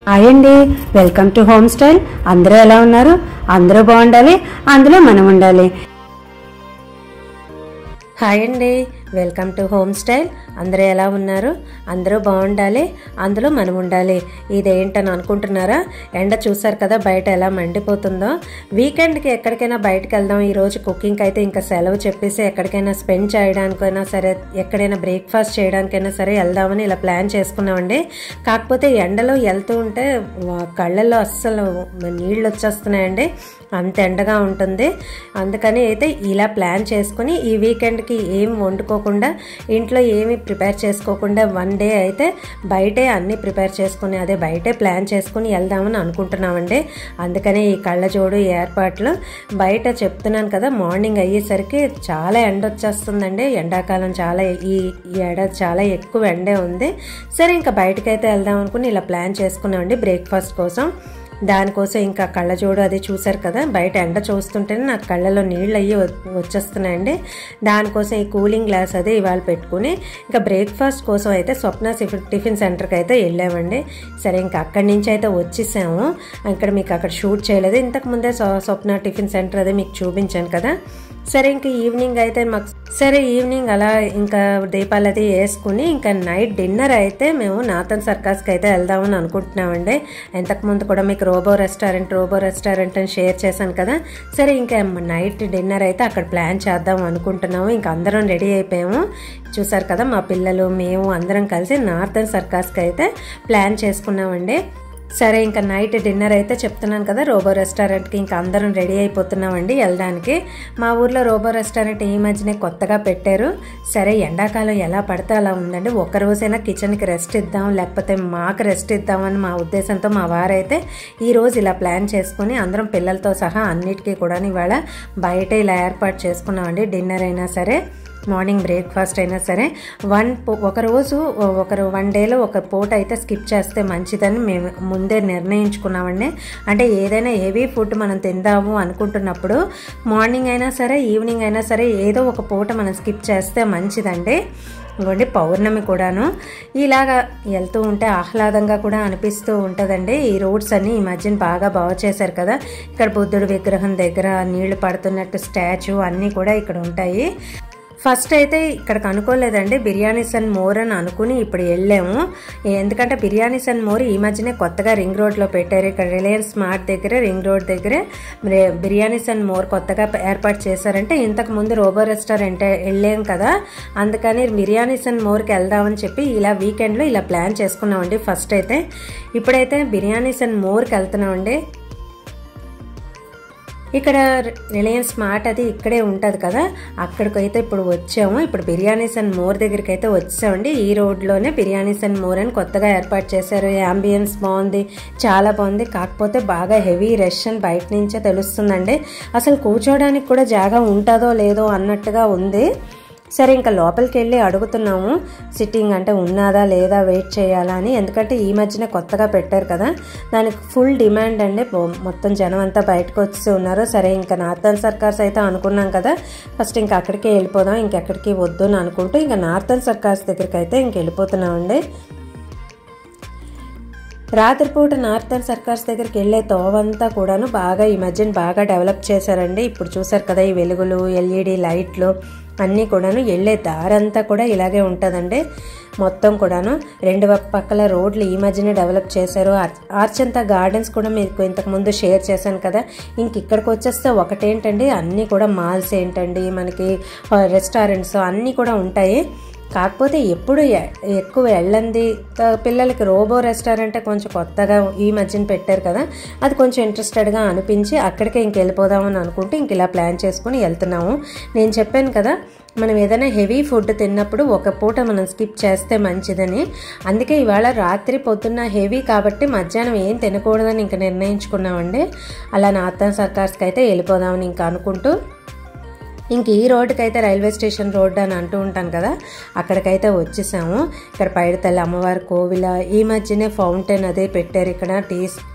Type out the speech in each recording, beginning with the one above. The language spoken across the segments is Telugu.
హాయ్ అండి, వెల్కమ్ టు హోమ్ స్టైల్. అందరూ ఎలా ఉన్నారు? అందరూ బాగుండాలి, అందులో మనం ఉండాలి. హాయ్ అండి, వెల్కమ్ టు హోమ్ స్టైల్. అందరూ ఎలా ఉన్నారు? అందరూ బాగుండాలి, అందులో మనం ఉండాలి. ఇదేంటని అనుకుంటున్నారా? ఎండ చూసారు కదా బయట ఎలా మండిపోతుందో. వీకెండ్కి ఎక్కడికైనా బయటకు వెళ్దాం, ఈరోజు కుకింగ్కి అయితే ఇంకా సెలవు చెప్పేసి ఎక్కడికైనా స్పెండ్ చేయడానికైనా సరే, ఎక్కడైనా బ్రేక్ఫాస్ట్ చేయడానికైనా సరే వెళ్దామని ఇలా ప్లాన్ చేసుకున్నామండి. కాకపోతే ఎండలో వెళ్తూ ఉంటే కళ్ళల్లో అస్సలు నీళ్ళు వచ్చేస్తున్నాయండి, అంత ఎండగా ఉంటుంది. అందుకని అయితే ఇలా ప్లాన్ చేసుకుని ఈ వీకెండ్కి ఏం వండుకోకుండా, ఇంట్లో ఏమి ప్రిపేర్ చేసుకోకుండా వన్ డే అయితే బయటే అన్నీ ప్రిపేర్ చేసుకుని అదే బయటే ప్లాన్ చేసుకుని వెళ్దామని అనుకుంటున్నామండి. అందుకని ఈ కళ్ళజోడు ఏర్పాట్లు బయట చెప్తున్నాను కదా, మార్నింగ్ అయ్యేసరికి చాలా ఎండ వచ్చేస్తుందండి. ఎండాకాలం ఈ ఏడాది చాలా ఎక్కువ ఎండే ఉంది. సరే ఇంకా బయటకైతే వెళ్దాం అనుకుని ఇలా ప్లాన్ చేసుకున్నామండి బ్రేక్ఫాస్ట్ కోసం. దానికోసం ఇంకా కళ్ళజోడు అది చూసారు కదా, బయట ఎండ చూస్తుంటేనే నాకు కళ్ళలో నీళ్ళు అయ్యి వచ్చేస్తున్నాయండి. దానికోసం ఈ కూలింగ్ గ్లాస్ అది ఇవాళ పెట్టుకుని ఇంకా బ్రేక్ఫాస్ట్ కోసం అయితే స్వప్న టిఫిన్ సెంటర్కి అయితే వెళ్ళామండి. సరే ఇంకా అక్కడి నుంచి అయితే వచ్చేసాము. ఇక్కడ మీకు అక్కడ షూట్ చేయలేదు, ఇంతకుముందే స్వప్న టిఫిన్ సెంటర్ అది మీకు చూపించాను కదా. సరే ఇంకా ఈవినింగ్ అయితే ఈవినింగ్ అలా ఇంకా దీపాలు అది వేసుకుని ఇంకా నైట్ డిన్నర్ అయితే మేము నాథన్ సర్కస్కి అయితే వెళ్దామని అనుకుంటున్నామండి. ఇంతకుముందు కూడా మీకు రోబో రెస్టారెంట్ అని షేర్ చేశాను కదా. సరే ఇంకా నైట్ డిన్నర్ అయితే అక్కడ ప్లాన్ చేద్దాం అనుకుంటున్నాము. ఇంకా అందరం రెడీ అయిపోయాము. చూసారు కదా, మా పిల్లలు మేము అందరం కలిసి నాథన్ సర్కస్కి అయితే ప్లాన్ చేసుకున్నామండి. సరే ఇంకా నైట్ డిన్నర్ అయితే చెప్తున్నాను కదా, రోబో రెస్టారెంట్కి ఇంకా అందరం రెడీ అయిపోతున్నామండి వెళ్ళడానికి. మా ఊర్లో రోబో రెస్టారెంట్ ఈ మధ్యనే కొత్తగా పెట్టారు. సరే ఎండాకాలం ఎలా పడితే అలా ఉందండి, ఒక్కరోజైనా కిచెన్కి రెస్ట్ ఇద్దాం, లేకపోతే మాకు రెస్ట్ ఇద్దామని మా ఉద్దేశంతో మా వారైతే ఈరోజు ఇలా ప్లాన్ చేసుకుని అందరం పిల్లలతో సహా అన్నిటికీ కూడా ఇవాళ బయట ఇలా ఏర్పాటు చేసుకున్నామండి. డిన్నర్ అయినా సరే, మార్నింగ్ బ్రేక్ఫాస్ట్ అయినా సరే వన్ డేలో ఒక పూట అయితే స్కిప్ చేస్తే మంచిదని మేము ముందే నిర్ణయించుకున్నామండి. అంటే ఏదైనా హెవీ ఫుడ్ మనం తిందాము అనుకుంటున్నప్పుడు మార్నింగ్ అయినా సరే ఈవినింగ్ అయినా సరే ఏదో ఒక పూట మనం స్కిప్ చేస్తే మంచిదండి. ఇంకోండి పౌర్ణమి కూడాను ఇలాగా వెళ్తూ ఉంటే ఆహ్లాదంగా కూడా అనిపిస్తూ ఉంటుందండి. ఈ రోడ్స్ అన్ని ఈ మధ్యన బాగా చేశారు కదా. ఇక్కడ బుద్ధుడి విగ్రహం దగ్గర నీళ్లు పడుతున్నట్టు స్టాచ్యూ అన్నీ కూడా ఇక్కడ ఉంటాయి. ఫస్ట్ అయితే ఇక్కడికి అనుకోలేదండి, బిర్యానీస్ అండ్ మోర్ అని అనుకుని ఇప్పుడు వెళ్ళాము. ఎందుకంటే బిర్యానీస్ అండ్ మోర్ ఈ మధ్యనే కొత్తగా రింగ్ రోడ్లో పెట్టారు. ఇక్కడ రిలయన్స్ స్మార్ట్ దగ్గర రింగ్ రోడ్ దగ్గర బిర్యానీస్ అండ్ మోర్ కొత్తగా ఏర్పాటు చేశారంటే, ఇంతకు ముందు రోబో రెస్టారెంట్ వెళ్ళాం కదా, అందుకని బిర్యానీస్ అండ్ మోర్కి వెళ్దామని చెప్పి ఇలా వీకెండ్లో ఇలా ప్లాన్ చేసుకున్నామండి. ఫస్ట్ అయితే ఇప్పుడైతే బిర్యానీస్ అండ్ మోర్కి వెళ్తున్నామండి. ఇక్కడ రిలయన్స్ స్మార్ట్ అది ఇక్కడే ఉంటుంది కదా, అక్కడికైతే ఇప్పుడు వచ్చాము. ఇప్పుడు బిర్యానీస్ అండ్ మోర్ దగ్గరికి అయితే వచ్చామండి. ఈ రోడ్లోనే బిర్యానీస్ అండ్ మోర్ అని కొత్తగా ఏర్పాటు చేశారు. యాంబియన్స్ బాగుంది, చాలా బాగుంది. కాకపోతే బాగా హెవీ రష్ అని బయట నుంచే తెలుస్తుందండి. అసలు కూర్చోడానికి కూడా జాగా ఉంటుందో లేదో అన్నట్టుగా ఉంది. సరే ఇంకా లోపలికి వెళ్ళి అడుగుతున్నాము, సిట్టింగ్ అంటే ఉన్నదా లేదా, వెయిట్ చేయాలా అని. ఎందుకంటే ఈ మధ్యన కొత్తగా పెట్టారు కదా, దానికి ఫుల్ డిమాండ్ అండి. మొత్తం జనం అంతా బయటకు వచ్చి ఉన్నారు. సరే ఇంకా నార్థన్ సర్కస్ అయితే అనుకున్నాం కదా, ఫస్ట్ ఇంకా అక్కడికే వెళ్ళిపోదాం, ఇంకెక్కడికి వద్దు అని అనుకుంటూ ఇంకా నార్థన్ సర్కస్ దగ్గరికి అయితే ఇంక వెళ్ళిపోతున్నామండి. రాత్రిపూట నార్థన్ సర్కస్ దగ్గరికి వెళ్ళే తోవంతా కూడాను ఈ మధ్యన బాగా డెవలప్ చేశారండి. ఇప్పుడు చూసారు కదా, ఈ వెలుగులు, ఎల్ఈడి లైట్లు అన్నీ కూడాను వెళ్ళే దారంతా కూడా ఇలాగే ఉంటుందండి. మొత్తం కూడాను రెండు పక్కల రోడ్లు ఈ మధ్యనే డెవలప్ చేశారు. ఆర్చంతా గార్డెన్స్ కూడా మీకు ఇంతకుముందు షేర్ చేశాను కదా. ఇంక ఇక్కడికి వచ్చేస్తే ఒకటేంటండి, అన్నీ కూడా మాల్స్ ఏంటండి, మనకి రెస్టారెంట్స్ అన్నీ కూడా ఉంటాయి. కాకపోతే ఎప్పుడు ఎక్కువ వెళ్ళంది పిల్లలకి రోబో రెస్టారెంట్ కొంచెం కొత్తగా ఈ మధ్యన పెట్టారు కదా, అది కొంచెం ఇంట్రెస్టెడ్గా అనిపించి అక్కడికే ఇంక వెళ్ళిపోదామని అనుకుంటే ఇంక ఇలా ప్లాన్ చేసుకుని వెళ్తున్నాము. నేను చెప్పాను కదా, మనం ఏదైనా హెవీ ఫుడ్ తిన్నప్పుడు ఒక పూట మనం స్కిప్ చేస్తే మంచిదని. అందుకే ఇవాళ రాత్రి పొద్దున్న హెవీ కాబట్టి మధ్యాహ్నం ఏం తినకూడదని ఇంక నిర్ణయించుకున్నామండి. అలా నార్థన్ సర్కస్కి అయితే వెళ్ళిపోదామని ఇంకా అనుకుంటూ ఇంక ఈ రోడ్డుకి అయితే రైల్వే స్టేషన్ రోడ్డు అని అంటూ ఉంటాను కదా, అక్కడికైతే వచ్చేసాము. ఇక్కడ పైడితల్లి అమ్మవారి కోవిల, ఈ మధ్యనే ఫౌంటైన్ అదే పెట్టారు. ఇక్కడ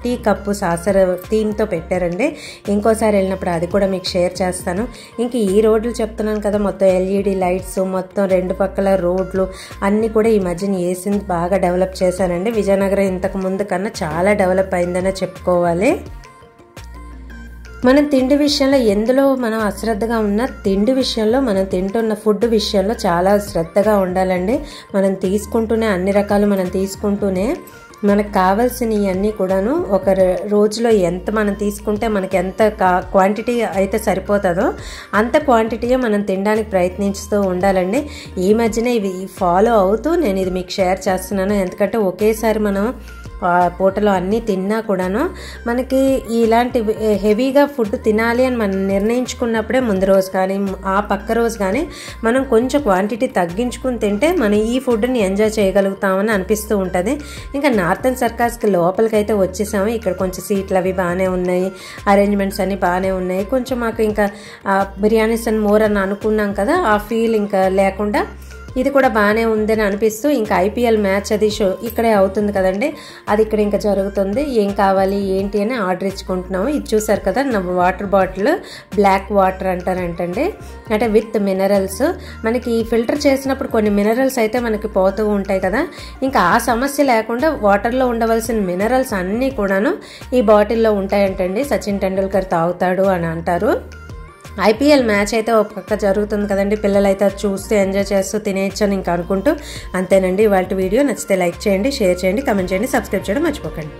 టీ కప్పు సాసర థీమ్తో పెట్టారండి. ఇంకోసారి వెళ్ళినప్పుడు అది కూడా మీకు షేర్ చేస్తాను. ఇంక ఈ రోడ్లు చెప్తున్నాను కదా, మొత్తం ఎల్ఈడి లైట్స్, మొత్తం రెండు పక్కల రోడ్లు అన్నీ కూడా ఈ మధ్యన వేసింది, బాగా డెవలప్ చేశారండి. విజయనగరం ఇంతకు ముందు కన్నా చాలా డెవలప్ అయిందనే చెప్పుకోవాలి. మనం తిండి విషయంలో ఎందులో మనం అశ్రద్ధగా ఉన్నా, తిండి విషయంలో మనం తింటున్న ఫుడ్ విషయంలో చాలా శ్రద్ధగా ఉండాలండి. మనం తీసుకుంటూనే అన్ని రకాలు మనం తీసుకుంటూనే మనకు కావాల్సినవి అన్నీ కూడాను ఒక రోజులో ఎంత మనం తీసుకుంటే మనకి ఎంత క్వాంటిటీ అయితే సరిపోతుందో అంత క్వాంటిటీయే మనం తినడానికి ప్రయత్నిస్తూ ఉండాలండి. ఈ మధ్యనే ఇవి ఫాలో అవుతూ నేను ఇది మీకు షేర్ చేస్తున్నాను. ఎందుకంటే ఒకేసారి మనం పూటలో అన్నీ తిన్నా కూడాను మనకి ఇలాంటి హెవీగా ఫుడ్ తినాలి అని మనం నిర్ణయించుకున్నప్పుడే ముందు రోజు కానీ ఆ పక్క రోజు కానీ మనం కొంచెం క్వాంటిటీ తగ్గించుకుని తింటే మనం ఈ ఫుడ్ని ఎంజాయ్ చేయగలుగుతామని అనిపిస్తూ ఉంటుంది. ఇంకా నార్థన్ సర్కస్కి లోపలికి అయితే వచ్చేసాము. ఇక్కడ కొంచెం సీట్లు అవి బాగానే ఉన్నాయి, అరేంజ్మెంట్స్ అన్నీ బాగానే ఉన్నాయి. కొంచెం మాకు ఇంకా బిర్యానీస్ అండ్ మోర్ అని అనుకున్నాం కదా, ఆ ఫీల్ ఇంకా లేకుండా ఇది కూడా బాగానే ఉందని అనిపిస్తూ ఇంకా ఐపీఎల్ మ్యాచ్ అది షో ఇక్కడే అవుతుంది కదండి, అది ఇక్కడ ఇంకా జరుగుతుంది. ఏం కావాలి ఏంటి అని ఆర్డర్ ఇచ్చుకుంటున్నాము. ఇది చూసారు కదా నా వాటర్ బాటిల్, బ్లాక్ వాటర్ అంటారంటండి, అంటే విత్ మినరల్స్. మనకి ఫిల్టర్ చేసినప్పుడు కొన్ని మినరల్స్ అయితే మనకి పోతూ ఉంటాయి కదా, ఇంకా ఆ సమస్య లేకుండా వాటర్లో ఉండవలసిన మినరల్స్ అన్నీ కూడాను ఈ బాటిల్లో ఉంటాయంటండి. సచిన్ టెండూల్కర్ తాగుతాడు అని అంటారు. ఐపీఎల్ మ్యాచ్ అయితే ఒక పక్క జరుగుతుంది కదండి, పిల్లలైతే అది చూస్తూ ఎంజాయ్ చేస్తూ తినేయచ్చు అని ఇంకా అనుకుంటూ. అంతేనండి ఇవాళ వీడియో. నచ్చితే లైక్ చేయండి, షేర్ చేయండి, కమెంట్ చేయండి, సబ్స్క్రైబ్ చేయడం మర్చిపోకండి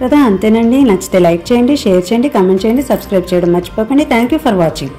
కదా. అంతేనండి, నచ్చితే లైక్ చేయండి, షేర్ చేయండి, కమెంట్ చేయండి, సబ్స్క్రైబ్ చేయడం మర్చిపోకండి. Thank you for watching.